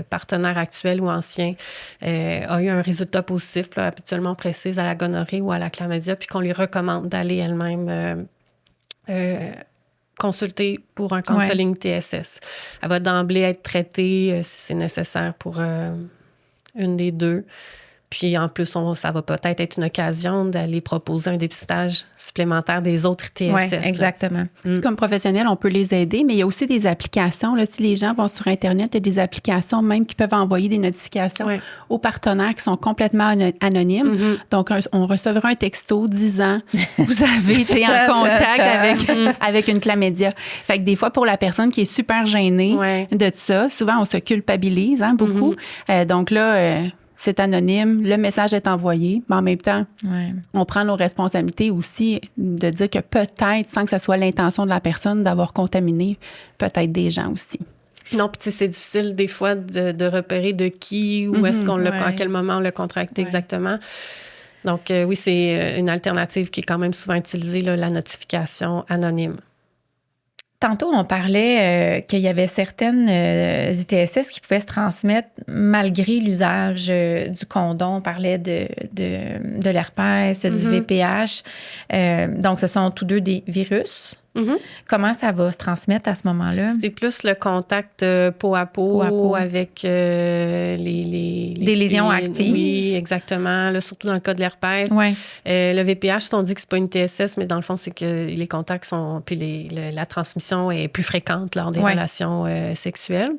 partenaires actuels ou anciens a eu un résultat positif, là, habituellement précis à la gonorrhée ou à la chlamydia, puis qu'on lui recommande d'aller elle-même consulter pour un counseling TSS. Elle va d'emblée être traitée si c'est nécessaire pour une des deux. Puis en plus, ça va peut-être être une occasion d'aller proposer un dépistage supplémentaire des autres TSS. Oui, exactement. Comme professionnels, on peut les aider, mais il y a aussi des applications. Là, si les gens vont sur Internet, il y a des applications même qui peuvent envoyer des notifications aux partenaires qui sont complètement anonymes. Donc, on recevra un texto disant « Vous avez été en contact avec une chlamydia ». Fait que des fois, pour la personne qui est super gênée de ça, souvent, on se culpabilise beaucoup. Donc là... c'est anonyme, le message est envoyé, mais en même temps, on prend nos responsabilités aussi de dire que peut-être, sans que ce soit l'intention de la personne, d'avoir contaminé peut-être des gens aussi. Non, puis c'est difficile des fois de repérer de qui ou est-ce qu'on l'a, à quel moment on l'a contracté exactement. Donc oui, c'est une alternative qui est quand même souvent utilisée, là, la notification anonyme. Tantôt, on parlait qu'il y avait certaines ITSS qui pouvaient se transmettre malgré l'usage du condom. On parlait de l'herpès, du VPH. Donc, ce sont tous deux des virus. Comment ça va se transmettre à ce moment-là? C'est plus le contact peau à peau avec les lésions actives. Oui, exactement. Là, surtout dans le cas de l'herpès. Le VPH, on dit que c'est pas une TSS, mais dans le fond, c'est que les contacts sont... Puis la transmission est plus fréquente lors des relations sexuelles.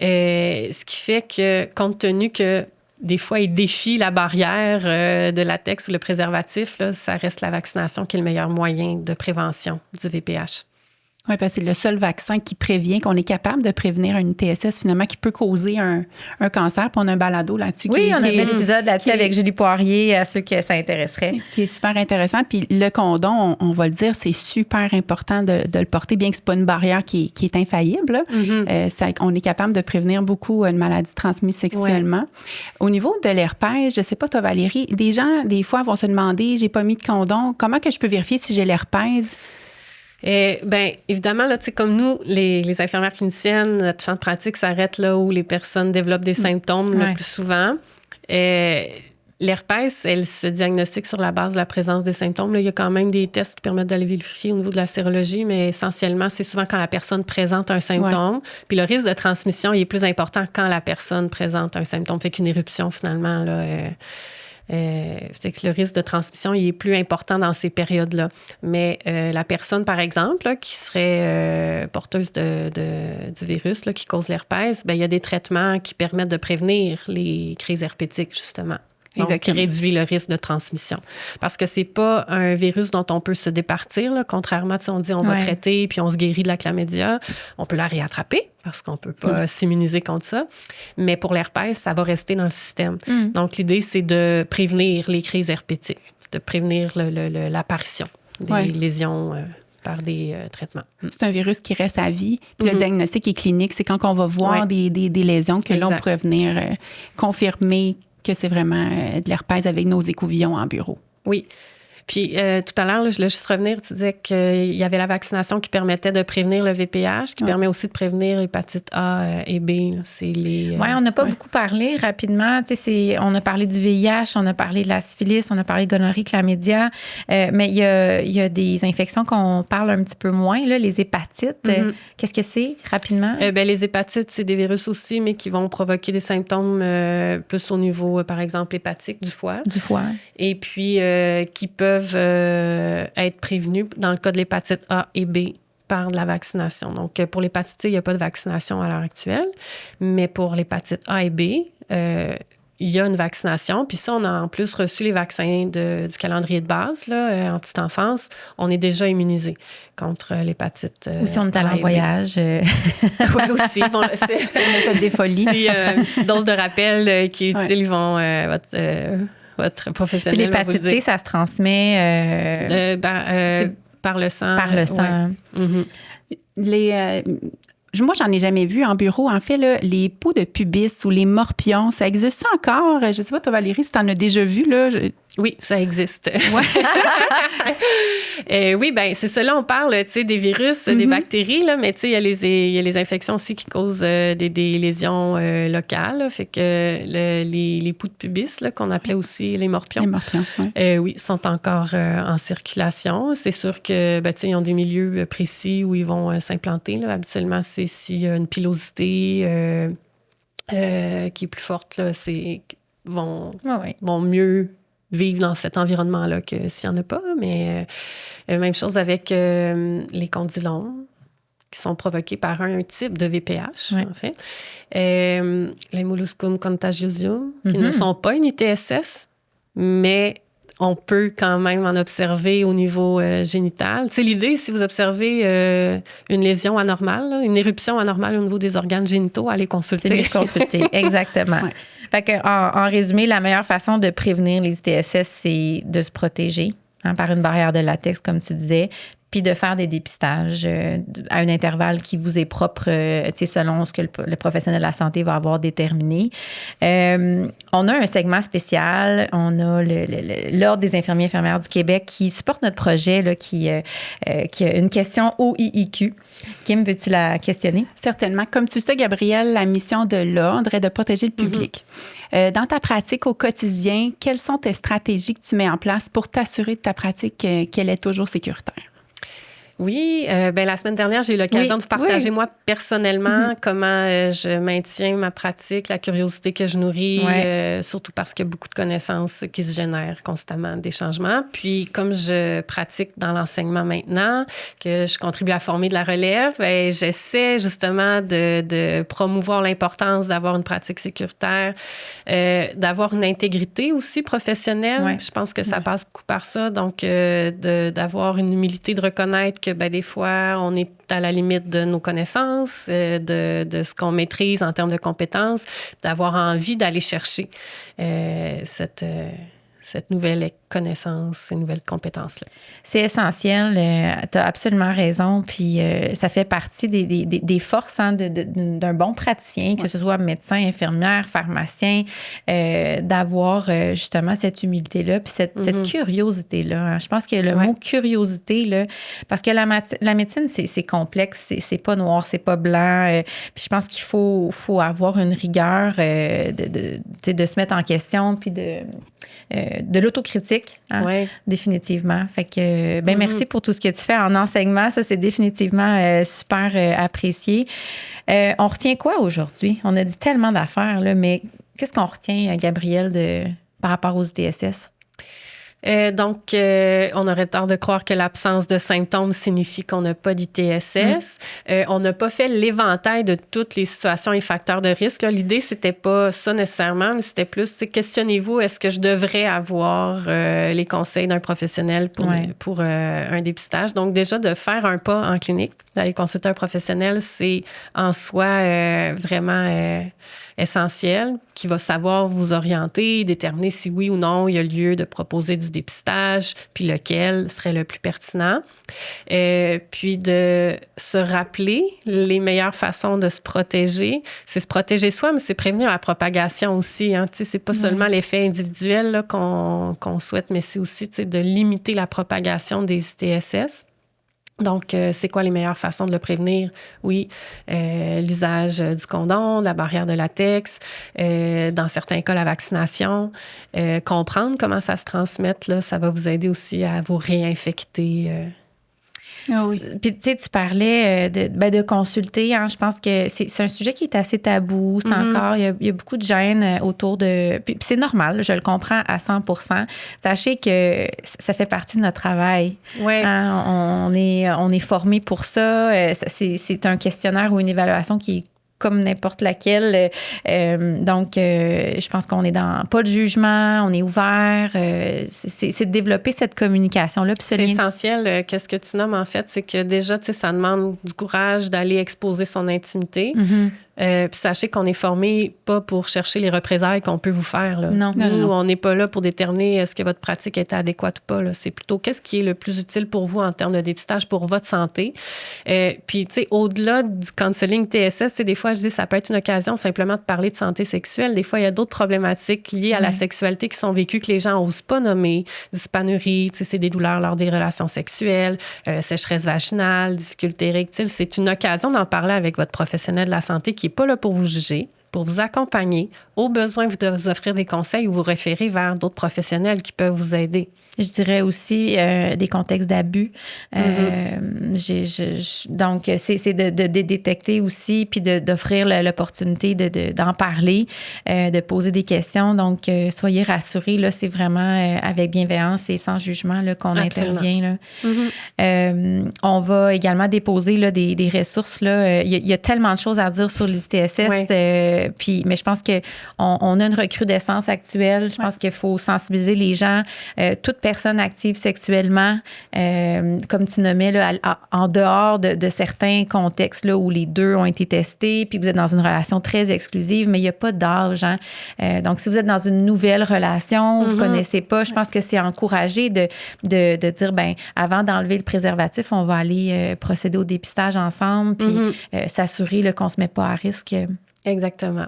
Ce qui fait que, compte tenu que des fois, il défie la barrière de latex ou le préservatif, là, ça reste la vaccination qui est le meilleur moyen de prévention du VPH. Oui, parce que c'est le seul vaccin qui prévient, qu'on est capable de prévenir une TSS, finalement, qui peut causer un cancer. Puis on a un balado là-dessus. Oui, on a fait l'épisode là-dessus avec Julie Poirier, à ceux que ça intéresserait. Qui est super intéressant. Puis le condom, on va le dire, c'est super important de le porter, bien que ce n'est pas une barrière qui est infaillible. On est capable de prévenir beaucoup une maladie transmise sexuellement. Au niveau de l'herpès, je ne sais pas, toi, Valérie, des gens, des fois, vont se demander, j'ai pas mis de condom. Comment que je peux vérifier si j'ai l'herpès? Bien, évidemment, là, comme nous, les infirmières cliniciennes, notre champ de pratique s'arrête là où les personnes développent des symptômes le plus souvent. L'herpès, elle se diagnostique sur la base de la présence des symptômes. Là, il y a quand même des tests qui permettent d'aller vérifier au niveau de la sérologie, mais essentiellement, c'est souvent quand la personne présente un symptôme. Ouais. Puis le risque de transmission, il est plus important quand la personne présente un symptôme. Fait qu'une éruption, finalement, là, fait que le risque de transmission, il est plus important dans ces périodes-là. Mais la personne, par exemple, là, qui serait porteuse du virus là, qui cause l'herpès, bien, il y a des traitements qui permettent de prévenir les crises herpétiques, justement. Donc, qui réduit le risque de transmission. Parce que c'est pas un virus dont on peut se départir, là, contrairement, on dit on va traiter puis on se guérit de la chlamydia. On peut la réattraper parce qu'on peut pas s'immuniser contre ça. Mais pour l'herpès, ça va rester dans le système. Donc, l'idée, c'est de prévenir les crises herpétiques, de prévenir l'apparition des lésions par des traitements. C'est un virus qui reste à vie. Puis le diagnostic est clinique. C'est quand on va voir des lésions que là, on pourrait venir confirmer que c'est vraiment de l'herpès avec nos écouvillons en bureau. Oui. Puis tout à l'heure, là, je voulais juste revenir, tu disais qu'il y avait la vaccination qui permettait de prévenir le VPH, qui permet aussi de prévenir l'hépatite A et B. Là, c'est les... Oui, on n'a pas beaucoup parlé rapidement. Tu sais, on a parlé du VIH, on a parlé de la syphilis, on a parlé de gonorrhée, chlamydia, mais il y a des infections qu'on parle un petit peu moins, là, les hépatites. Qu'est-ce que c'est, rapidement? Bien, les hépatites, c'est des virus aussi, mais qui vont provoquer des symptômes plus au niveau, par exemple, hépatique du foie. Du foie. Et puis, qui peuvent être prévenus dans le cas de l'hépatite A et B par de la vaccination. Donc, pour l'hépatite C, il n'y a pas de vaccination à l'heure actuelle, mais pour l'hépatite A et B, il y a une vaccination. Puis ça, on a en plus reçu les vaccins du calendrier de base là, en petite enfance. On est déjà immunisé contre l'hépatite ou si on est allé en voyage. Oui, aussi. Bon, c'est on a fait des folies. C'est une petite dose de rappel qui est utile. Ils vont... votre professionnel. Puis l'hépatite C, ça se transmet par le sang. Par le sang. Ouais. Moi, j'en ai jamais vu en bureau. En fait, là, les poux de pubis ou les morpions, ça existe encore? Je ne sais pas, toi, Valérie, si tu en as déjà vu, là. Oui, ça existe. Ouais. Oui, bien, c'est ça. Là, on parle, tu sais, des virus, des bactéries, là, mais tu sais, il y a les infections aussi qui causent des lésions locales. Là, fait que les poux de pubis, là, qu'on appelait aussi les morpions. Les morpions, oui. Oui, sont encore en circulation. C'est sûr que, ben, tu sais, ils ont des milieux précis où ils vont s'implanter. Là. Habituellement, c'est s'il y a une pilosité qui est plus forte, là, vont mieux vivre dans cet environnement-là que s'il n'y en a pas. Mais même chose avec les condylomes qui sont provoqués par un type de VPH, en fait. Les molluscum contagiosum, qui ne sont pas une ITSS, mais on peut quand même en observer au niveau génital. Tu sais, l'idée, si vous observez une lésion anormale, là, une éruption anormale au niveau des organes génitaux, allez consulter. C'est mieux de consulter, exactement. Ouais. Fait que, en résumé, la meilleure façon de prévenir les ITSS, c'est de se protéger par une barrière de latex, comme tu disais, puis de faire des dépistages à un intervalle qui vous est propre, selon ce que le professionnel de la santé va avoir déterminé. On a un segment spécial. On a l'Ordre des infirmiers et infirmières du Québec qui supporte notre projet, là, qui a une question OIIQ. Kim, veux-tu la questionner? Certainement. Comme tu sais, Gabrielle, la mission de l'Ordre est de protéger le public. Dans ta pratique au quotidien, quelles sont tes stratégies que tu mets en place pour t'assurer de ta pratique qu'elle est toujours sécuritaire? Oui, la semaine dernière, j'ai eu l'occasion de vous partager, moi, personnellement, comment je maintiens ma pratique, la curiosité que je nourris, surtout parce qu'il y a beaucoup de connaissances qui se génèrent constamment, des changements. Puis, comme je pratique dans l'enseignement maintenant, que je contribue à former de la relève, j'essaie justement de promouvoir l'importance d'avoir une pratique sécuritaire, d'avoir une intégrité aussi professionnelle. Ouais. Je pense que ça passe beaucoup par ça. Donc, d'avoir une humilité de reconnaître que des fois, on est à la limite de nos connaissances, de ce qu'on maîtrise en termes de compétences, d'avoir envie d'aller chercher cette nouvelle connaissances, ces nouvelles compétences-là. C'est essentiel. Tu as absolument raison. Puis ça fait partie des forces d'un bon praticien, que ce soit médecin, infirmière, pharmacien, d'avoir justement cette humilité-là puis cette curiosité-là. Hein. Je pense que le mot curiosité, là, parce que la médecine, c'est complexe, c'est pas noir, c'est pas blanc. Puis je pense qu'il faut avoir une rigueur de se mettre en question puis de l'autocritique, hein, définitivement. Fait que, merci pour tout ce que tu fais en enseignement. Ça, c'est définitivement super apprécié. On retient quoi aujourd'hui? On a dit tellement d'affaires, là, mais qu'est-ce qu'on retient, Gabrielle, par rapport aux ITSS? Donc, on aurait tort de croire que l'absence de symptômes signifie qu'on n'a pas d'ITSS. On n'a pas fait l'éventail de toutes les situations et facteurs de risque. Là, l'idée, c'était pas ça nécessairement, mais c'était plus, questionnez-vous, est-ce que je devrais avoir les conseils d'un professionnel pour un dépistage? Donc, déjà, de faire un pas en clinique, d'aller consulter un professionnel, c'est en soi vraiment essentiel, qui va savoir vous orienter, déterminer si oui ou non il y a lieu de proposer du dépistage, puis lequel serait le plus pertinent. Puis de se rappeler les meilleures façons de se protéger. C'est se protéger soi, mais c'est prévenir la propagation aussi. Hein. C'est pas seulement l'effet individuel là, qu'on souhaite, mais c'est aussi de limiter la propagation des ITSS. Donc, c'est quoi les meilleures façons de le prévenir? Oui, l'usage du condom, de la barrière de latex, dans certains cas, la vaccination. Comprendre comment ça se transmet, là, ça va vous aider aussi à vous réinfecter. Puis, tu sais, tu parlais de consulter. Hein, je pense que c'est un sujet qui est assez tabou. C'est encore, il y a beaucoup de gêne autour de... Puis c'est normal, je le comprends à 100%. Sachez que ça fait partie de notre travail. Ouais. Hein, on est formé pour ça. C'est un questionnaire ou une évaluation qui est comme n'importe laquelle. Donc, je pense qu'on est dans pas de jugement, on est ouvert. C'est de développer cette communication-là. C'est essentiel. Qu'est-ce que tu nommes, en fait, c'est que déjà, tu sais, ça demande du courage d'aller exposer son intimité. Puis sachez qu'on est formé pas pour chercher les représailles qu'on peut vous faire. Là. Non. Nous, on n'est pas là pour déterminer est-ce que votre pratique est adéquate ou pas. Là. C'est plutôt qu'est-ce qui est le plus utile pour vous en termes de dépistage pour votre santé. Puis, tu sais, au-delà du counseling TSS, des fois, je dis ça peut être une occasion simplement de parler de santé sexuelle. Des fois, il y a d'autres problématiques liées à la sexualité qui sont vécues que les gens n'osent pas nommer. Dyspanurie, c'est des douleurs lors des relations sexuelles, sécheresse vaginale, difficultés érectiles. C'est une occasion d'en parler avec votre professionnel de la santé qui n'est pas là pour vous juger, pour vous accompagner. Au besoin, vous devez vous offrir des conseils ou vous référer vers d'autres professionnels qui peuvent vous aider. Je dirais aussi des contextes d'abus. Donc, c'est de détecter aussi, puis d'offrir l'opportunité d'en parler, de poser des questions. Donc, soyez rassurés, là, c'est vraiment avec bienveillance et sans jugement là, qu'on intervient. Là. On va également déposer là, des ressources. Là. Il y a tellement de choses à dire sur les ITSS, mais je pense qu'on a une recrudescence actuelle. Je pense qu'il faut sensibiliser les gens, toute personne active sexuellement, comme tu nommais, là, en dehors de certains contextes là, où les deux ont été testés, puis vous êtes dans une relation très exclusive, mais il n'y a pas d'âge. Hein. Donc, si vous êtes dans une nouvelle relation, vous ne connaissez pas, je pense que c'est encouragé de dire, ben avant d'enlever le préservatif, on va aller procéder au dépistage ensemble, puis s'assurer là, qu'on ne se met pas à risque. Exactement.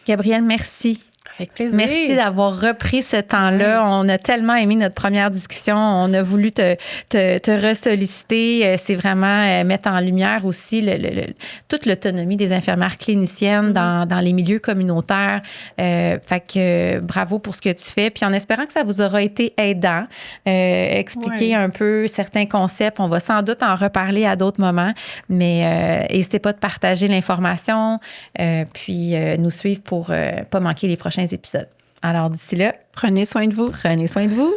Gabrielle, merci. Avec plaisir. Merci d'avoir repris ce temps-là. On a tellement aimé notre première discussion. On a voulu te ressolliciter. C'est vraiment mettre en lumière aussi toute l'autonomie des infirmières cliniciennes dans les milieux communautaires. Fait que bravo pour ce que tu fais. Puis en espérant que ça vous aura été aidant, expliquer un peu certains concepts. On va sans doute en reparler à d'autres moments, mais n'hésitez pas de partager l'information, puis nous suivre pour pas manquer les prochains épisodes. Alors d'ici là, prenez soin de vous. Prenez soin de vous.